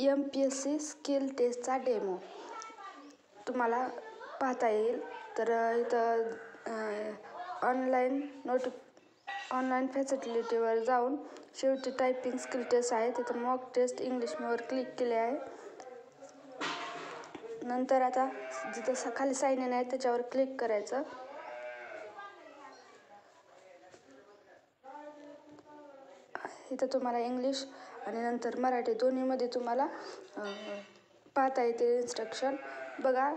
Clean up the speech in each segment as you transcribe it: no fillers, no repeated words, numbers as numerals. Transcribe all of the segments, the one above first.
MPSC skill टेस्टचा demo तुम्हाला पाहता येईल. तर इथं ऑनलाईन फॅसिलिटीवर जाऊन शेवटी टायपिंग स्किल टेस्ट आहे, तिथं मॉक टेस्ट इंग्लिशवर क्लिक केले आहे. नंतर आता जिथं खाली साइन इन आहे त्याच्यावर क्लिक करायचं. इथं तुम्हाला इंग्लिश आणि नंतर मराठी दोन्हीमध्ये तुम्हाला पाहता येते इन्स्ट्रक्शन. बघा,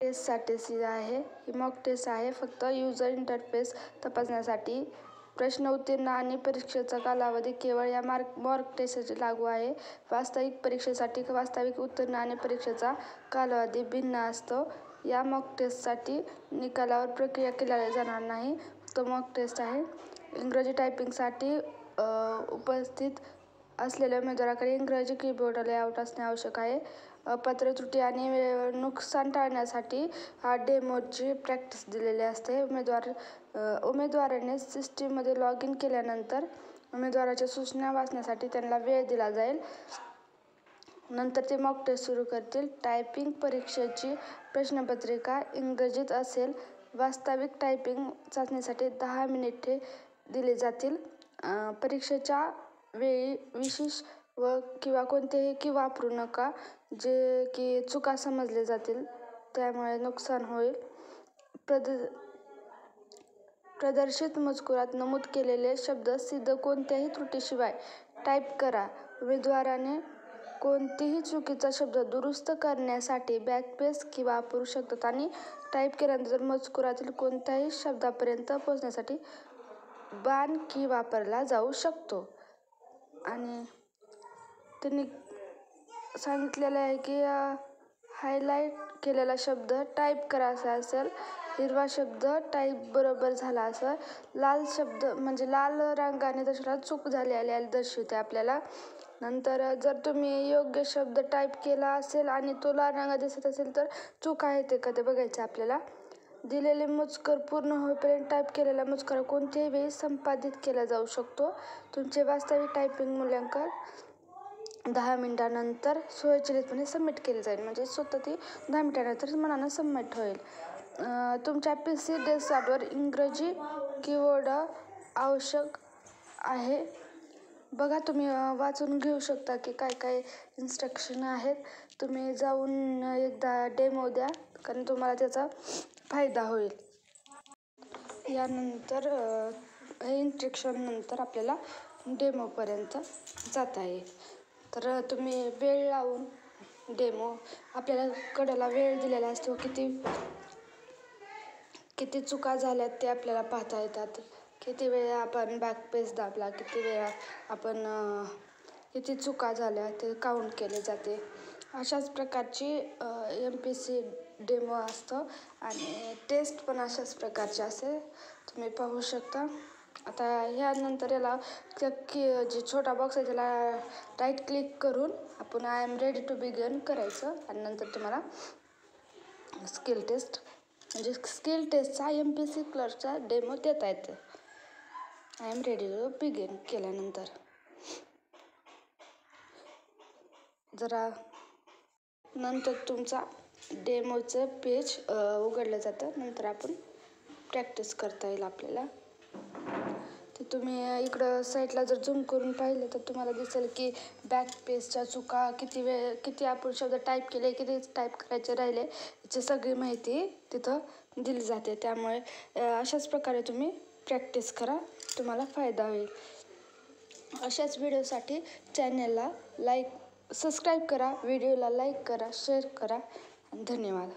टेस्टसाठी आहे, ही मॉक टेस्ट आहे, फक्त युजर इंटरफेस तपासण्यासाठी. प्रश्न उत्तीर्ण आणि परीक्षेचा कालावधी केवळ या मॉक टेस्टसाठी लागू आहे. वास्तविक परीक्षेसाठी वास्तविक उत्तीर्ण आणि परीक्षेचा कालावधी भिन्न असतो. या मॉक टेस्टसाठी निकालावर प्रक्रिया केली जाणार नाही, फक्त मॉक टेस्ट आहे. इंग्रजी टायपिंगसाठी उपस्थित असलेल्या उमेदवाराकडे इंग्रजी कीबोर्ड लेआउट असणे आवश्यक आहे. अपात्र त्रुटी आणि नुकसान टाळण्यासाठी हा डेमोची प्रॅक्टिस दिलेली असते. उमेदवाराने सिस्टीममध्ये लॉग इन केल्यानंतर उमेदवाराच्या सूचना वाचण्यासाठी त्यांना वेळ दिला जाईल. नंतर ते मॉक टेस्ट सुरू करतील. टायपिंग परीक्षेची प्रश्नपत्रिका इंग्रजीत असेल. वास्तविक टायपिंग चाचणीसाठी 10 मिनिटे दिली जातील. परीक्षेच्या वेळी विशेष किंवा कोणतेही की वापरू नका, जे की चुका समजले जातील, त्यामुळे नुकसान होईल. प्रदर्शित मजकुरात नमूद केलेले शब्द सिद्ध कोणत्याही त्रुटीशिवाय टाईप करा. उमेदवाराने कोणतीही चुकीचा शब्द दुरुस्त करण्यासाठी बॅकस्पेस की वापरू शकतात आणि टाईप केल्यानंतर मजकुरातील कोणत्याही शब्दापर्यंत पोहोचण्यासाठी बाण की वापरला जाऊ शकतो. आणि त्यांनी सांगितलेलं आहे की हायलाईट केलेला शब्द टाईप करायचा असेल, हिरवा शब्द टाईप बरोबर झाला असेल, लाल शब्द म्हणजे लाल रंगाने दर्शवला चूक झालेली दर्शवते आपल्याला. नंतर जर तुम्ही योग्य शब्द टाईप केला असेल आणि तो लाल रंगात दिसत असेल तर चूक आहे ते का ते बघायचं आपल्याला. दिलेले मजकूर पूर्ण होईपर्यंत टाईप केलेला मजकूर कोणत्याही वेळी संपादित केला जाऊ शकतो. तुमचे वास्तविक टायपिंग मूल्यांकन 10 मिनिटांनंतर स्वयंचलितपणे सबमिट केले जाईल. म्हणजे स्वतः ती 10 मिनिटांनंतर मनानं सबमिट होईल. तुमच्या PC डेस्कटॉपवर इंग्रजी कीबोर्ड आवश्यक आहे. बघा, तुम्ही वाचून घेऊ शकता की काय काय इन्स्ट्रक्शन आहेत. तुम्ही जाऊन एकदा डेमो द्या, कारण तुम्हाला त्याचा फायदा होईल. यानंतर इन्स्ट्रक्शन नंतर आपल्याला डेमोपर्यंत जाता येईल. तर तुम्ही वेळ लावून डेमो, आपल्याला कडेला वेळ दिलेला असतो, किती चुका झाल्यात ते आपल्याला पाहता येतात. किती वेळा आपण बॅकस्पेस दाबला, किती वेळा आपण किती चुका झाल्या ते काउंट केले जाते. अशाच प्रकारची MPSC डेमो असतं आणि टेस्ट पण अशाच प्रकारचे असते, तुम्ही पाहू शकता. आता ह्यानंतर याला जे छोटा बॉक्स आहे त्याला राईट क्लिक करून आपण I am ready to begin करायचं आणि नंतर तुम्हाला स्किल टेस्टचा MPSC क्लर्कचा डेमो देता येते. I am ready to begin केल्यानंतर जरा नंतर तुमचा डेमोचं पेज उघडलं जातं. नंतर आपण प्रॅक्टिस करता येईल आपल्याला. तर तुम्ही इकडं साईडला जर झूम करून पाहिलं तर तुम्हाला दिसेल की बॅकस्पेसच्या चुका, किती आपण शब्द टाईप केले, किती टाईप करायचे राहिले, याची सगळी माहिती तिथं दिली जाते. त्यामुळे अशाच प्रकारे तुम्ही प्रॅक्टिस करा, तुम्हाला फायदा होईल. अशाच व्हिडिओसाठी चॅनलला सबस्क्राईब करा, व्हिडिओला लाईक करा, शेअर करा. धन्यवाद.